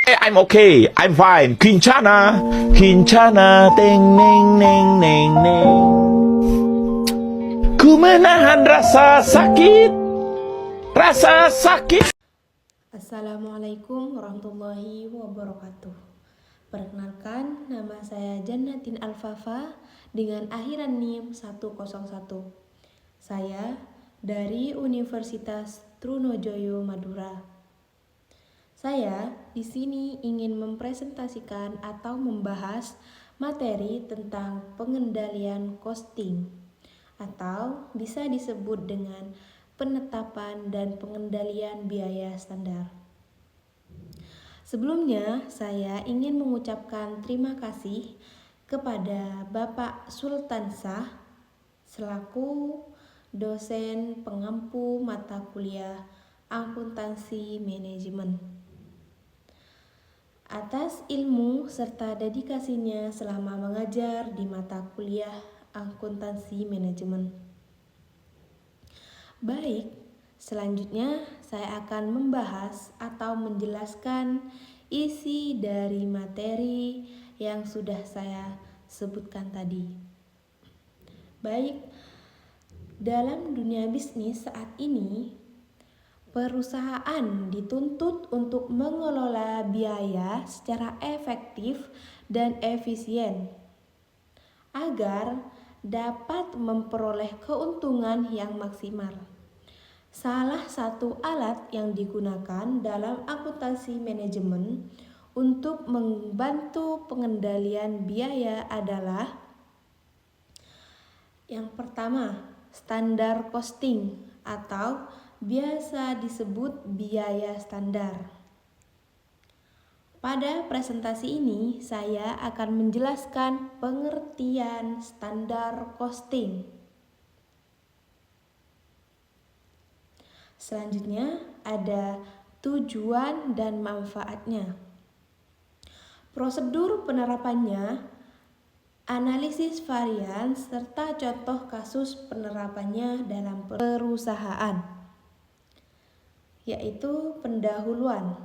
I'm okay, I'm fine. Kincana, kincana, teng neng neng neng neng. Ku menahan rasa sakit, rasa sakit. Assalamualaikum warahmatullahi wabarakatuh. Perkenalkan, nama saya Jannatin Alfafa dengan akhiran NIM 101. Saya dari Universitas Trunojoyo Madura. Saya di sini ingin mempresentasikan atau membahas materi tentang pengendalian costing atau bisa disebut dengan penetapan dan pengendalian biaya standar. Sebelumnya, saya ingin mengucapkan terima kasih kepada Bapak Sultansah selaku dosen pengampu mata kuliah akuntansi manajemen atas ilmu serta dedikasinya selama mengajar di mata kuliah akuntansi manajemen. Baik, selanjutnya saya akan membahas atau menjelaskan isi dari materi yang sudah saya sebutkan tadi. Baik, dalam dunia bisnis saat ini, perusahaan dituntut untuk mengelola biaya secara efektif dan efisien agar dapat memperoleh keuntungan yang maksimal. Salah satu alat yang digunakan dalam akuntansi manajemen untuk membantu pengendalian biaya adalah yang pertama, standar costing atau biasa disebut biaya standar. Pada presentasi ini, saya akan menjelaskan pengertian standar costing. Selanjutnya, ada tujuan dan manfaatnya. Prosedur penerapannya, analisis varian, serta contoh kasus penerapannya dalam perusahaan, yaitu pendahuluan,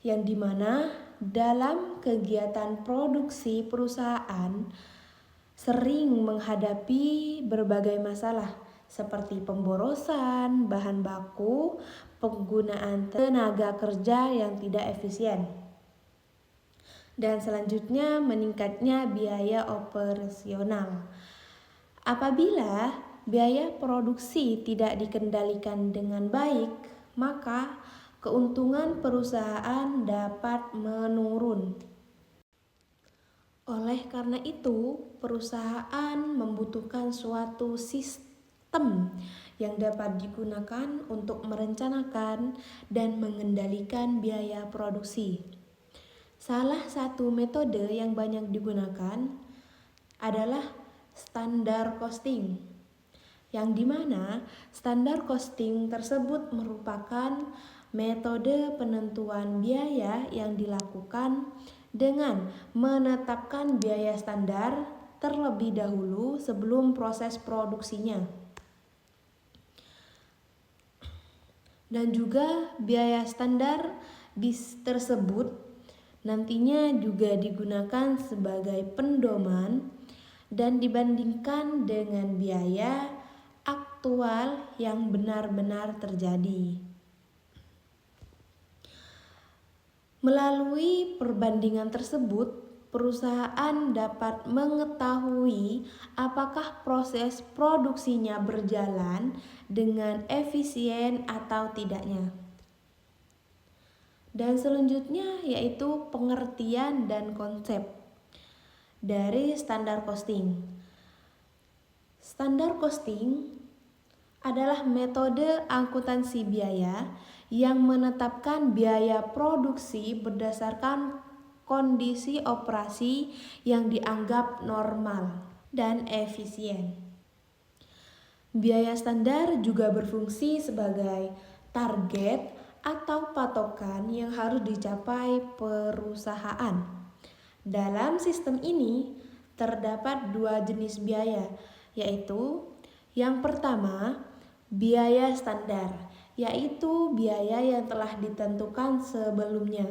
yang dimana dalam kegiatan produksi perusahaan sering menghadapi berbagai masalah seperti pemborosan bahan baku, penggunaan tenaga kerja yang tidak efisien, dan selanjutnya meningkatnya biaya operasional. Apabila biaya produksi tidak dikendalikan dengan baik, maka keuntungan perusahaan dapat menurun. Oleh karena itu, perusahaan membutuhkan suatu sistem yang dapat digunakan untuk merencanakan dan mengendalikan biaya produksi. Salah satu metode yang banyak digunakan adalah standar costing, yang dimana standar costing tersebut merupakan metode penentuan biaya yang dilakukan dengan menetapkan biaya standar terlebih dahulu sebelum proses produksinya. Dan juga biaya standar tersebut nantinya juga digunakan sebagai pendoman dan dibandingkan dengan biaya aktual yang benar-benar terjadi. Melalui perbandingan tersebut, perusahaan dapat mengetahui apakah proses produksinya berjalan dengan efisien atau tidaknya. Dan selanjutnya yaitu pengertian dan konsep dari standar costing. Standar costing adalah metode akuntansi biaya yang menetapkan biaya produksi berdasarkan kondisi operasi yang dianggap normal dan efisien. Biaya standar juga berfungsi sebagai target atau patokan yang harus dicapai perusahaan. Dalam sistem ini terdapat dua jenis biaya, yaitu yang pertama, biaya standar, yaitu biaya yang telah ditentukan sebelumnya.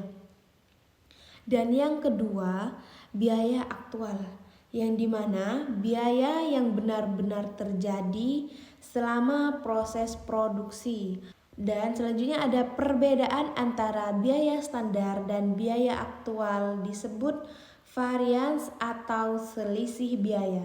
Dan yang kedua, biaya aktual, yang dimana biaya yang benar-benar terjadi selama proses produksi. Dan selanjutnya ada perbedaan antara biaya standar dan biaya aktual disebut varians atau selisih biaya.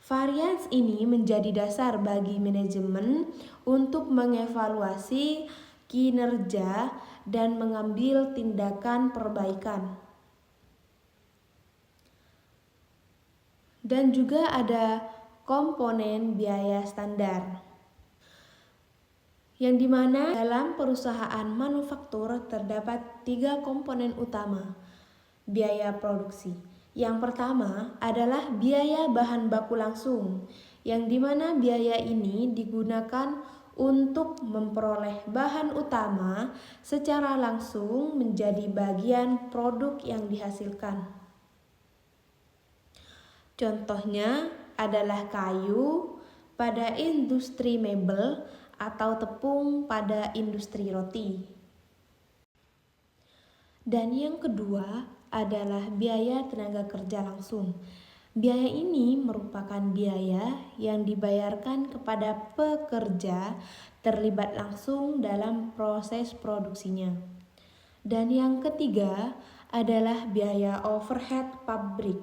Varians ini menjadi dasar bagi manajemen untuk mengevaluasi kinerja dan mengambil tindakan perbaikan. Dan juga ada komponen biaya standar, yang dimana dalam perusahaan manufaktur terdapat 3 komponen utama biaya produksi. Yang pertama adalah biaya bahan baku langsung, yang dimana biaya ini digunakan untuk memperoleh bahan utama secara langsung menjadi bagian produk yang dihasilkan. Contohnya adalah kayu pada industri mebel atau tepung pada industri roti. Dan yang kedua adalah biaya tenaga kerja langsung. Biaya ini merupakan biaya yang dibayarkan kepada pekerja terlibat langsung dalam proses produksinya. Dan yang ketiga adalah biaya overhead pabrik.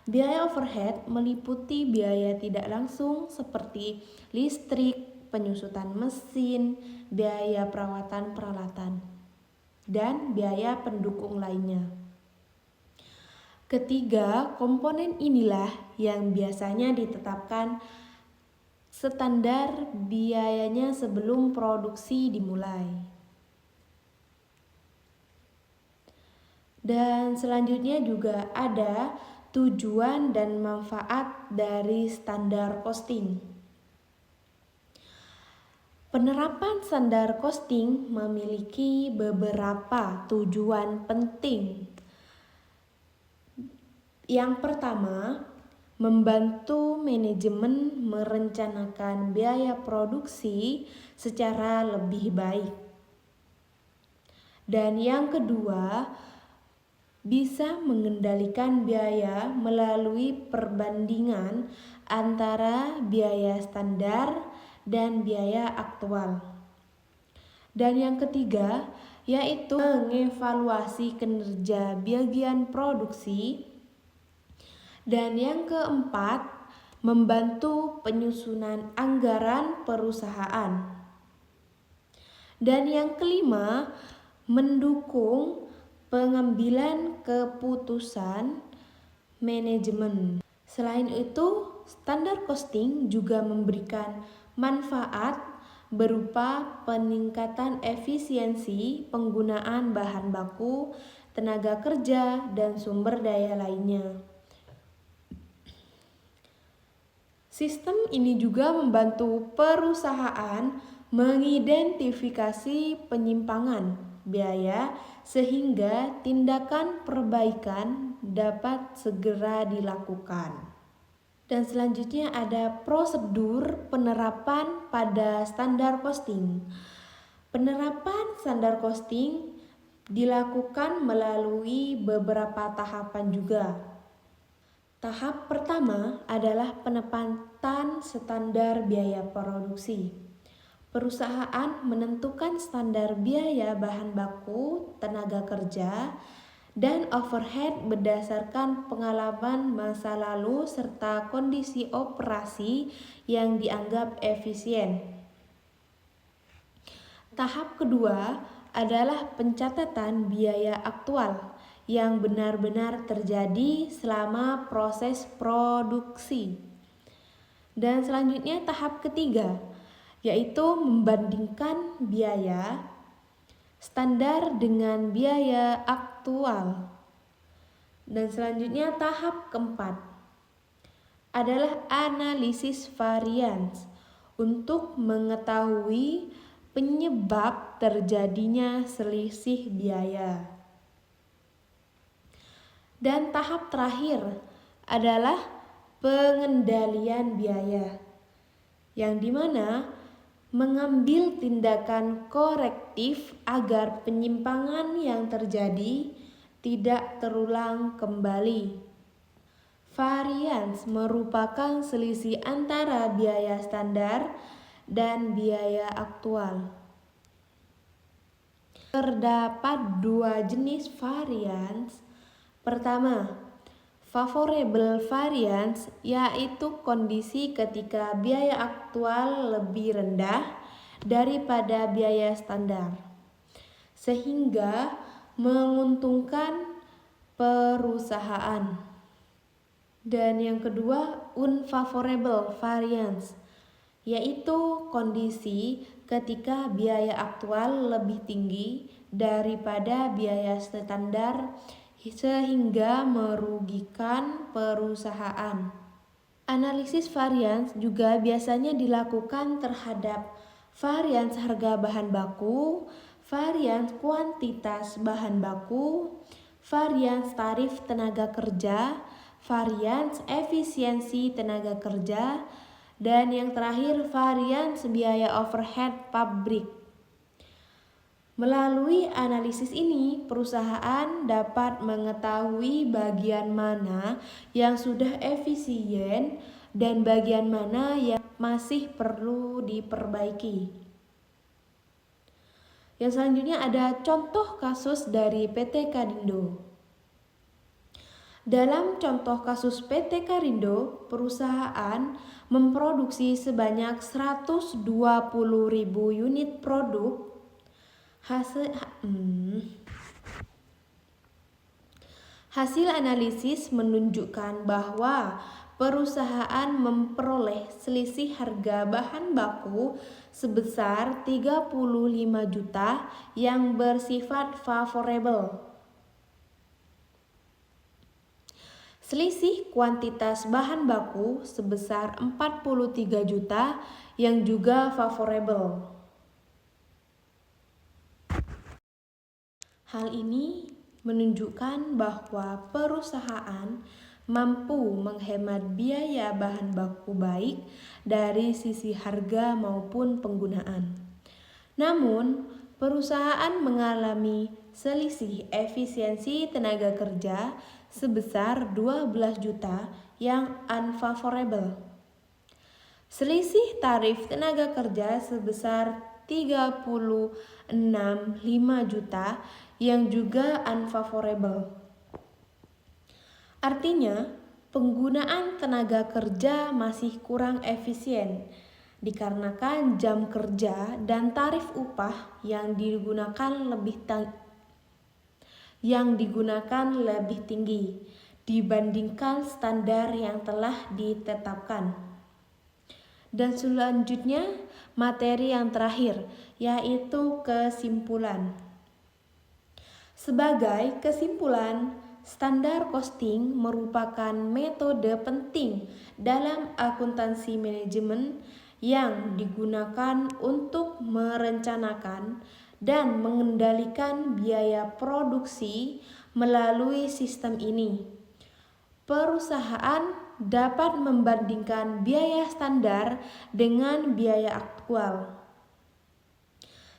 Biaya overhead meliputi biaya tidak langsung seperti listrik, penyusutan mesin, biaya perawatan peralatan, dan biaya pendukung lainnya. Ketiga komponen inilah yang biasanya ditetapkan standar biayanya sebelum produksi dimulai. Dan selanjutnya juga ada tujuan dan manfaat dari standar costing. Penerapan standar costing memiliki beberapa tujuan penting. Yang pertama, membantu manajemen merencanakan biaya produksi secara lebih baik. Dan yang kedua, bisa mengendalikan biaya melalui perbandingan antara biaya standar dan biaya aktual. Dan yang ketiga, yaitu mengevaluasi kinerja bagian produksi. Dan yang keempat, membantu penyusunan anggaran perusahaan. Dan yang kelima, mendukung pengambilan keputusan manajemen. Selain itu, standar costing juga memberikan manfaat berupa peningkatan efisiensi penggunaan bahan baku, tenaga kerja, dan sumber daya lainnya. Sistem ini juga membantu perusahaan mengidentifikasi penyimpangan biaya sehingga tindakan perbaikan dapat segera dilakukan. Dan selanjutnya ada prosedur penerapan pada standar costing. Penerapan standar costing dilakukan melalui beberapa tahapan juga. Tahap pertama adalah penetapan standar biaya produksi. Perusahaan menentukan standar biaya bahan baku, tenaga kerja, dan overhead berdasarkan pengalaman masa lalu serta kondisi operasi yang dianggap efisien. Tahap kedua adalah pencatatan biaya aktual yang benar-benar terjadi selama proses produksi. Dan selanjutnya tahap ketiga, yaitu membandingkan biaya standar dengan biaya aktual. Dan selanjutnya tahap keempat adalah analisis varians untuk mengetahui penyebab terjadinya selisih biaya. Dan tahap terakhir adalah pengendalian biaya, yang dimana mengambil tindakan korektif agar penyimpangan yang terjadi tidak terulang kembali. Varians merupakan selisih antara biaya standar dan biaya aktual. Terdapat dua jenis varians. Pertama, favorable variance, yaitu kondisi ketika biaya aktual lebih rendah daripada biaya standar, sehingga menguntungkan perusahaan. Dan yang kedua, unfavorable variance, yaitu kondisi ketika biaya aktual lebih tinggi daripada biaya standar sehingga merugikan perusahaan. Analisis varians juga biasanya dilakukan terhadap varians harga bahan baku, varians kuantitas bahan baku, varians tarif tenaga kerja, varians efisiensi tenaga kerja, dan yang terakhir varians biaya overhead pabrik. Melalui analisis ini, perusahaan dapat mengetahui bagian mana yang sudah efisien dan bagian mana yang masih perlu diperbaiki. Yang selanjutnya ada contoh kasus dari PT Karindo. Dalam contoh kasus PT Karindo, perusahaan memproduksi sebanyak 120.000 unit produk. Hasil analisis menunjukkan bahwa perusahaan memperoleh selisih harga bahan baku sebesar 35 juta yang bersifat favorable. Selisih kuantitas bahan baku sebesar 43 juta yang juga favorable. Hal ini menunjukkan bahwa perusahaan mampu menghemat biaya bahan baku baik dari sisi harga maupun penggunaan. Namun, perusahaan mengalami selisih efisiensi tenaga kerja sebesar 12 juta yang unfavorable. Selisih tarif tenaga kerja sebesar 36,5 juta yang juga unfavorable. Artinya, penggunaan tenaga kerja masih kurang efisien dikarenakan jam kerja dan tarif upah yang digunakan lebih tinggi dibandingkan standar yang telah ditetapkan. Dan selanjutnya, materi yang terakhir, yaitu kesimpulan. Sebagai kesimpulan, standar costing merupakan metode penting dalam akuntansi manajemen yang digunakan untuk merencanakan dan mengendalikan biaya produksi. Melalui sistem ini, perusahaan dapat membandingkan biaya standar dengan biaya aktual,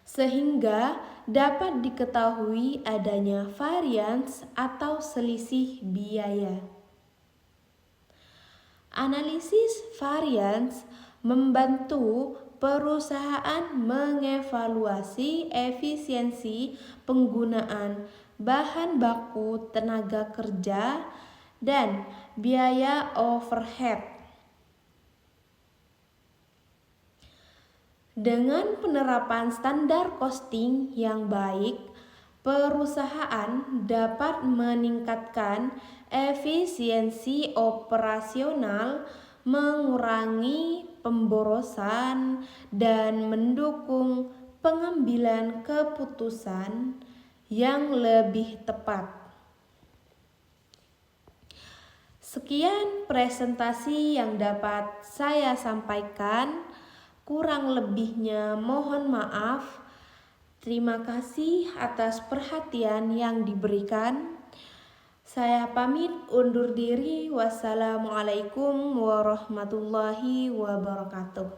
sehingga dapat diketahui adanya varians atau selisih biaya. Analisis varians membantu perusahaan mengevaluasi efisiensi penggunaan bahan baku tenaga kerja dan biaya overhead. Dengan penerapan standar costing yang baik, perusahaan dapat meningkatkan efisiensi operasional, mengurangi pemborosan, dan mendukung pengambilan keputusan yang lebih tepat. Sekian presentasi yang dapat saya sampaikan. Kurang lebihnya mohon maaf. Terima kasih atas perhatian yang diberikan. Saya pamit undur diri. Wassalamualaikum warahmatullahi wabarakatuh.